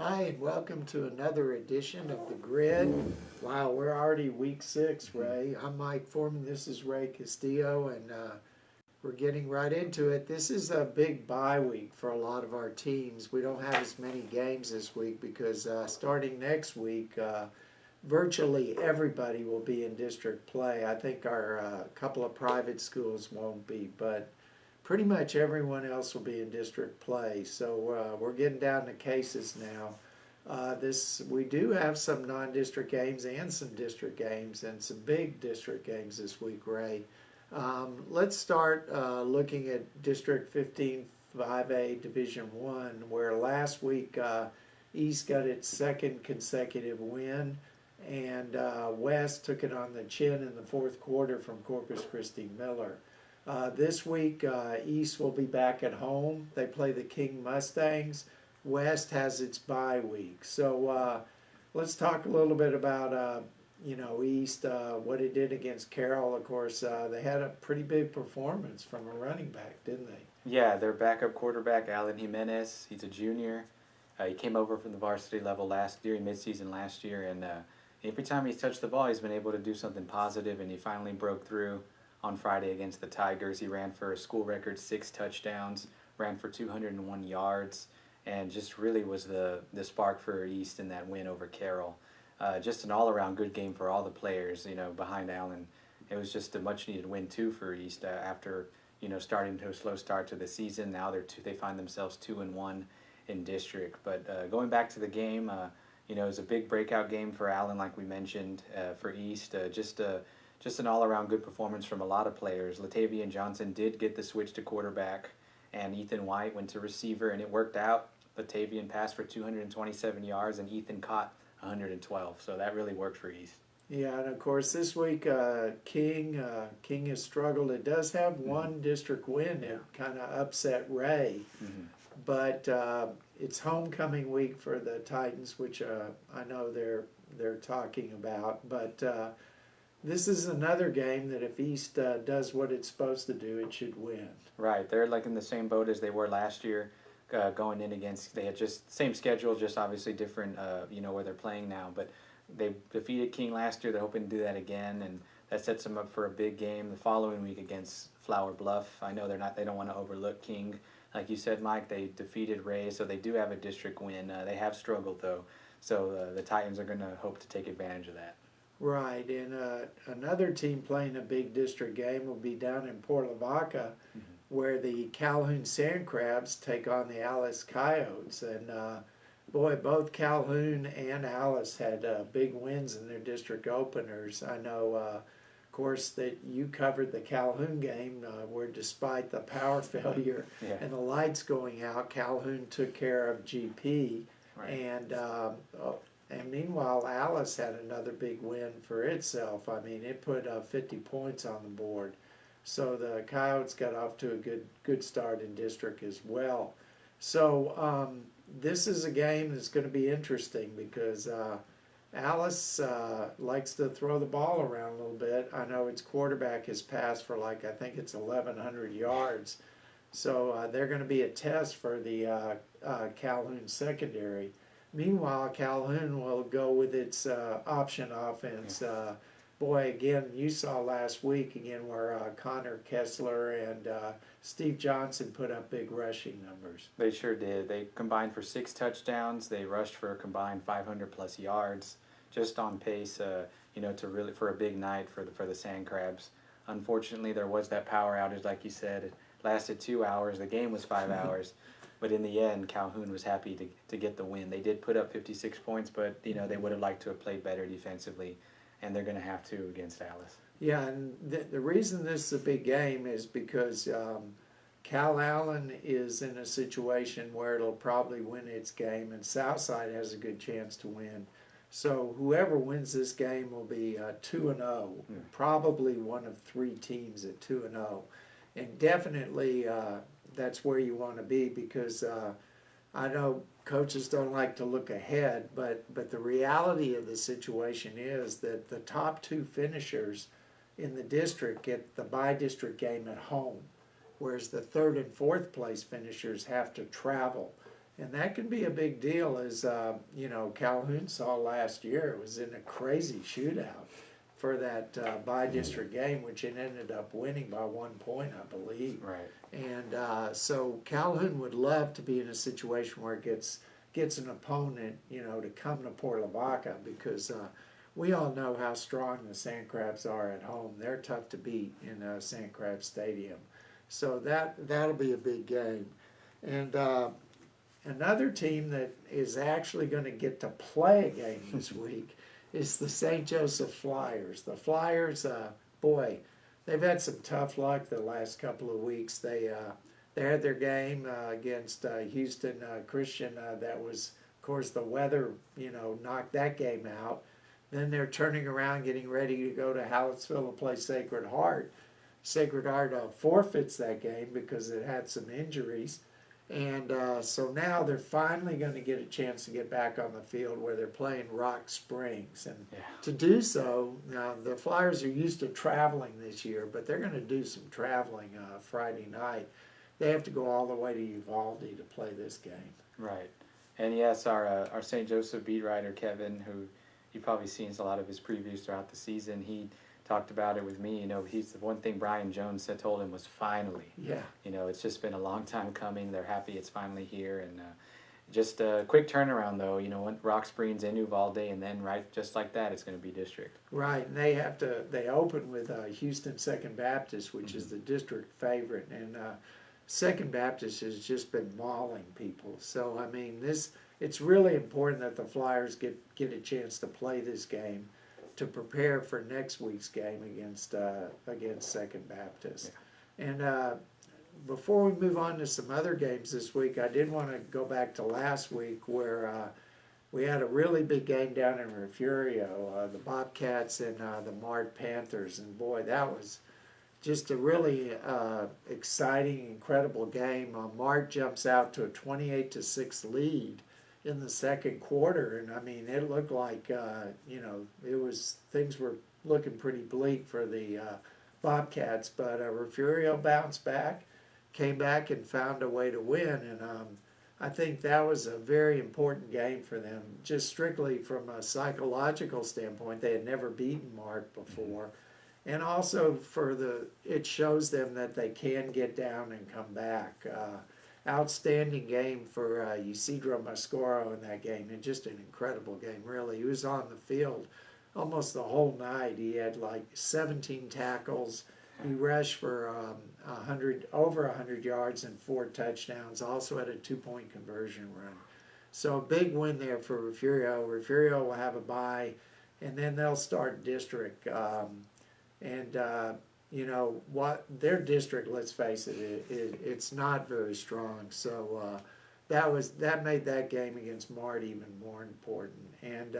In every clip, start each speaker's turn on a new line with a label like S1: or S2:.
S1: Hi, and welcome to another edition of The Grid. Wow, we're already week 6, Ray. I'm Mike Forman. This is Ray Castillo, and we're getting right into it. This is a big bye week for a lot of our teams. We don't have as many games this week because starting next week, virtually everybody will be in district play. I think our couple of private schools won't be, but pretty much everyone else will be in district play. So we're getting down to cases now. This we do have some non-district games and some district games and some big district games this week, Ray. Let's start looking at District 15 5A Division 1, where last week East got its second consecutive win, and West took it on the chin in the fourth quarter from Corpus Christi Miller. This week, East will be back at home. They play the King Mustangs. West has its bye week. So let's talk a little bit about, East, what it did against Carroll. Of course, they had a pretty big performance from a running back, didn't they?
S2: Yeah, their backup quarterback, Alan Jimenez, he's a junior. He came over from the varsity level during midseason last year, and every time he's touched the ball, he's been able to do something positive, and he finally broke through on Friday against the Tigers. He ran for a school record 6 touchdowns, ran for 201 yards, and just really was the spark for East in that win over Carroll. Just an all-around good game for all the players, behind Allen. It was just a much-needed win, too, for East after, starting to a slow start to the season. Now they find themselves 2-1 in district. But going back to the game, it was a big breakout game for Allen, like we mentioned, for East. Just an all-around good performance from a lot of players. Latavian Johnson did get the switch to quarterback, and Ethan White went to receiver, and it worked out. Latavian passed for 227 yards, and Ethan caught 112. So that really worked for East.
S1: Yeah, and of course this week King has struggled. It does have one district win. It kind of upset Ray, but it's homecoming week for the Titans, which I know they're talking about. But this is another game that if East does what it's supposed to do, it should win.
S2: Right, they're like in the same boat as they were last year, going in against. They had just same schedule, just obviously different. Where they're playing now, but they defeated King last year. They're hoping to do that again, and that sets them up for a big game the following week against Flower Bluff. I know they don't want to overlook King. Like you said, Mike, they defeated Ray, so they do have a district win. They have struggled, though, so the Titans are going to hope to take advantage of that.
S1: Right, and another team playing a big district game will be down in Port Lavaca, where the Calhoun Sand Crabs take on the Alice Coyotes. And boy, both Calhoun and Alice had big wins in their district openers. I know, of course, that you covered the Calhoun game, where despite the power failure and the lights going out, Calhoun took care of GP. Right. And meanwhile, Alice had another big win for itself. I mean, it put 50 points on the board. So the Coyotes got off to a good start in district as well. So this is a game that's going to be interesting because Alice likes to throw the ball around a little bit. I know its quarterback has passed for I think it's 1,100 yards. So they're going to be a test for the Calhoun secondary. Meanwhile, Calhoun will go with its option offense. Boy, again, you saw last week again where Connor Kessler and Steve Johnson put up big rushing numbers.
S2: They sure did. They combined for 6 touchdowns. They rushed for a combined 500 plus yards. Just on pace, to really for a big night for the Sand Crabs. Unfortunately, there was that power outage, like you said. It lasted 2 hours. The game was 5 hours. But in the end, Calhoun was happy to get the win. They did put up 56 points, but they would have liked to have played better defensively, and they're going to have to against Alice.
S1: Yeah, and the reason this is a big game is because Cal Allen is in a situation where it'll probably win its game, and Southside has a good chance to win. So whoever wins this game will be 2-0, probably one of 3 teams at 2-0, and definitely that's where you want to be because I know coaches don't like to look ahead, but the reality of the situation is that the top 2 finishers in the district get the by-district game at home, whereas the 3rd and 4th place finishers have to travel. And that can be a big deal, as Calhoun saw last year. It was in a crazy shootout for that by-district game, which it ended up winning by 1 point, I believe.
S2: Right.
S1: And so Calhoun would love to be in a situation where it gets an opponent, to come to Port Lavaca, because we all know how strong the Sand Crabs are at home. They're tough to beat in Sand Crab Stadium. So that'll be a big game. And another team that is actually going to get to play a game this week is the St. Joseph Flyers. The Flyers, boy, they've had some tough luck the last couple of weeks. They had their game against Houston Christian. That was, of course, the weather, knocked that game out. Then they're turning around, getting ready to go to Hallettsville to play Sacred Heart. Sacred Heart forfeits that game because it had some injuries. And so now they're finally going to get a chance to get back on the field where they're playing Rock Springs. And to do so, now the Flyers are used to traveling this year, but they're going to do some traveling Friday night. They have to go all the way to Uvalde to play this game.
S2: Right. And yes, our St. Joseph beat writer, Kevin, who you've probably seen a lot of his previews throughout the season, he talked about it with me. He's the one thing Brian Jones told him was finally.
S1: Yeah.
S2: It's just been a long time coming. They're happy it's finally here, and just a quick turnaround though. When Rock Springs in Uvalde, and then right just like that, it's going to be district.
S1: Right, and they open with Houston Second Baptist, which is the district favorite, and Second Baptist has just been mauling people. So I mean, it's really important that the Flyers get a chance to play this game to prepare for next week's game against Second Baptist. Yeah. And before we move on to some other games this week, I did want to go back to last week where we had a really big game down in Refugio, the Bobcats and the Mart Panthers, and boy, that was just a really exciting, incredible game. Mart jumps out to a 28-6 lead in the second quarter, and I mean, it looked like things were looking pretty bleak for the Bobcats, but Refugio bounced back, came back and found a way to win, and I think that was a very important game for them, just strictly from a psychological standpoint. They had never beaten Mart before, and also it shows them that they can get down and come back. Outstanding game for Isidro Mascoro in that game, and just an incredible game, really. He was on the field almost the whole night. He had like 17 tackles. He rushed for over 100 yards and 4 touchdowns. Also had a 2-point conversion run. So a big win there for Refugio. Refugio will have a bye, and then they'll start district. Their district, let's face it, it's not very strong. So that made that game against Mart even more important. And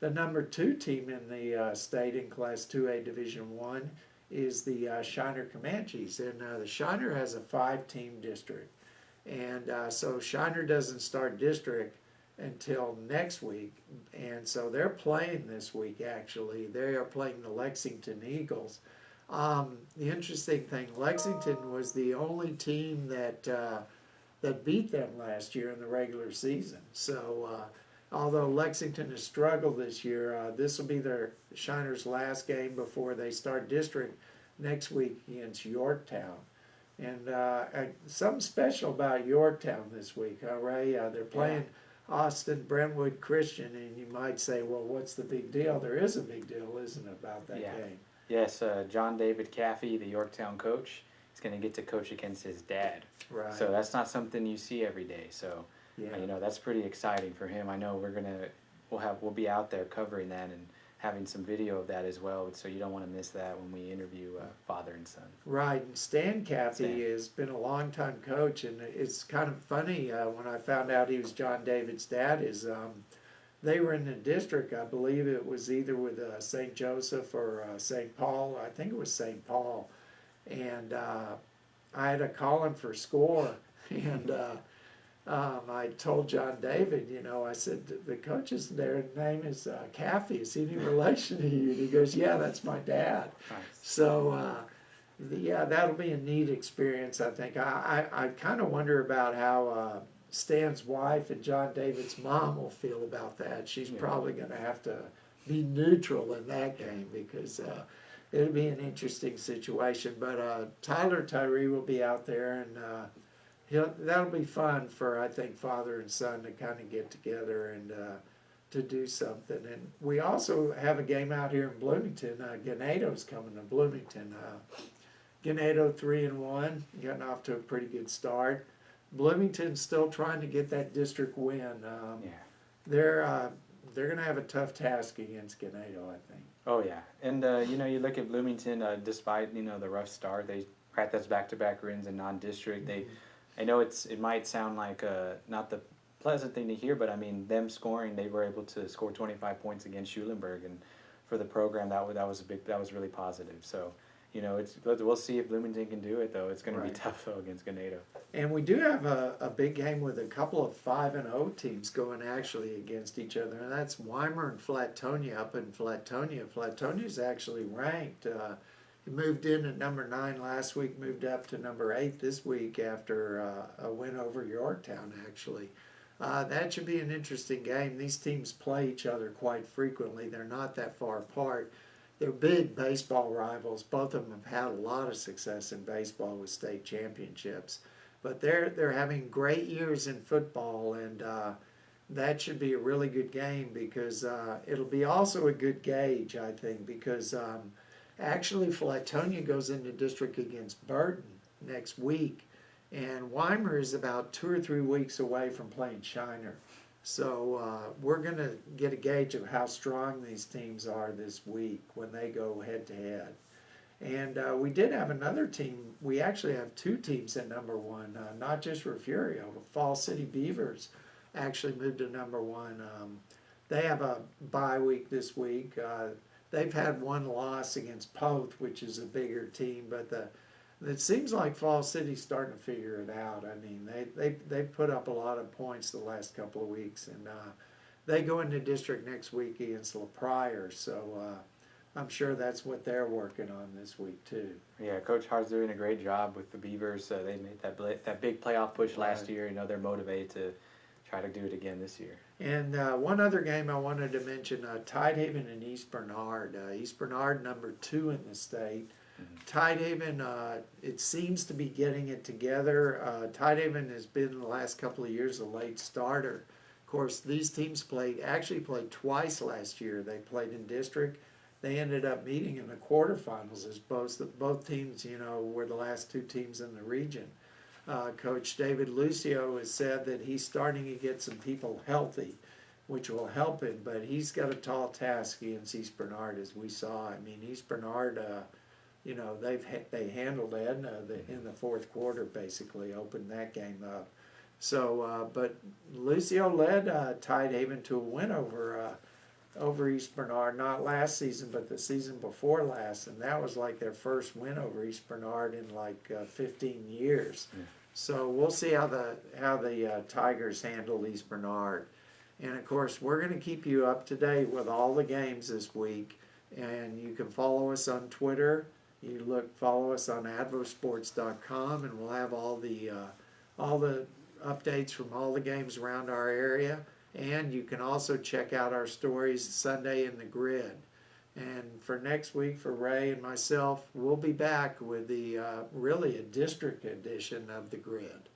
S1: the number 2 team in the state in Class 2A Division 1 is the Shiner Comanches, and the Shiner has a 5-team district, and so Shiner doesn't start district until next week, and so they're playing this week. Actually, they are playing the Lexington Eagles. The interesting thing, Lexington was the only team that beat them last year in the regular season. So although Lexington has struggled this year, this will be their Shiner's last game before they start district next week against Yorktown. And something special about Yorktown this week, Ray? They're playing Austin Brentwood Christian, and you might say, well, what's the big deal? There is a big deal, isn't it, about that game?
S2: Yes, John David Caffey, the Yorktown coach, is going to get to coach against his dad.
S1: Right.
S2: So that's not something you see every day. So, that's pretty exciting for him. I know we'll be out there covering that and having some video of that as well. So you don't want to miss that when we interview father and son.
S1: Right. And Stan Caffey has been a long-time coach, and it's kind of funny when I found out he was John David's dad is they were in the district. I believe it was either with St. Joseph or St. Paul. I think it was St. Paul. And I had to call him for score. And I told John David, I said, the coach's their name is Caffey. Is he any relation to you? And he goes, yeah, that's my dad. Nice. So, that'll be a neat experience, I think. I kind of wonder about how Stan's wife and John David's mom will feel about that. She's probably going to have to be neutral in that game because it'll be an interesting situation. But Tyler Tyree will be out there, and that'll be fun for, I think, father and son to kind of get together and to do something. And we also have a game out here in Bloomington. Ganato's coming to Bloomington. Ganato 3-1, getting off to a pretty good start. Bloomington's still trying to get that district win. They're going to have a tough task against Ganato, I think.
S2: Oh yeah, and you look at Bloomington. Despite the rough start, that's back-to-back wins in non-district. I know it might sound like not the pleasant thing to hear, but I mean them scoring. They were able to score 25 points against Schulenburg, and for the program that was really positive. So. We'll see if Bloomington can do it, though. It's going to be tough, though, against Ganato.
S1: And we do have a big game with a couple of 5-0 teams going actually against each other, and that's Weimar and Flatonia up in Flatonia. Flatonia's actually ranked. He moved in at number 9 last week, moved up to number 8 this week after a win over Yorktown, actually. That should be an interesting game. These teams play each other quite frequently. They're not that far apart. They're big baseball rivals. Both of them have had a lot of success in baseball with state championships. But they're having great years in football, and that should be a really good game because it'll be also a good gauge, I think, because actually Flatonia goes into district against Burton next week, and Weimar is about 2 or 3 weeks away from playing Shiner. So we're going to get a gauge of how strong these teams are this week when they go head-to-head. And we did have another team. We actually have 2 teams at number 1, not just Refugio. Falls City Beavers actually moved to number 1. They have a bye week this week. They've had 1 loss against Poth, which is a bigger team, but it seems like Falls City's starting to figure it out. I mean, they put up a lot of points the last couple of weeks, and they go into district next week against La Pryor, so I'm sure that's what they're working on this week too.
S2: Yeah, Coach Hart's doing a great job with the Beavers. They made that big playoff push last year. They're motivated to try to do it again this year.
S1: And one other game I wanted to mention, Tidehaven and East Bernard. East Bernard number 2 in the state. Tidehaven, it seems to be getting it together. Tidehaven has been in the last couple of years a late starter. Of course, these teams actually played twice last year. They played in district. They ended up meeting in the quarterfinals as both teams, were the last 2 teams in the region. Coach David Lucio has said that he's starting to get some people healthy, which will help him, but he's got a tall task against East Bernard, as we saw. I mean, East Bernard, they handled Edna in the 4th quarter, basically opened that game up. So, but Lucio led Tidehaven to a win over East Bernard, not last season, but the season before last, and that was like their first win over East Bernard in like 15 years. Yeah. So we'll see how the Tigers handle East Bernard, and of course we're going to keep you up to date with all the games this week, and you can follow us on Twitter. Follow us on advosports.com, and we'll have all the updates from all the games around our area. And you can also check out our stories Sunday in the Grid. And for next week, for Ray and myself, we'll be back with really a district edition of the Grid.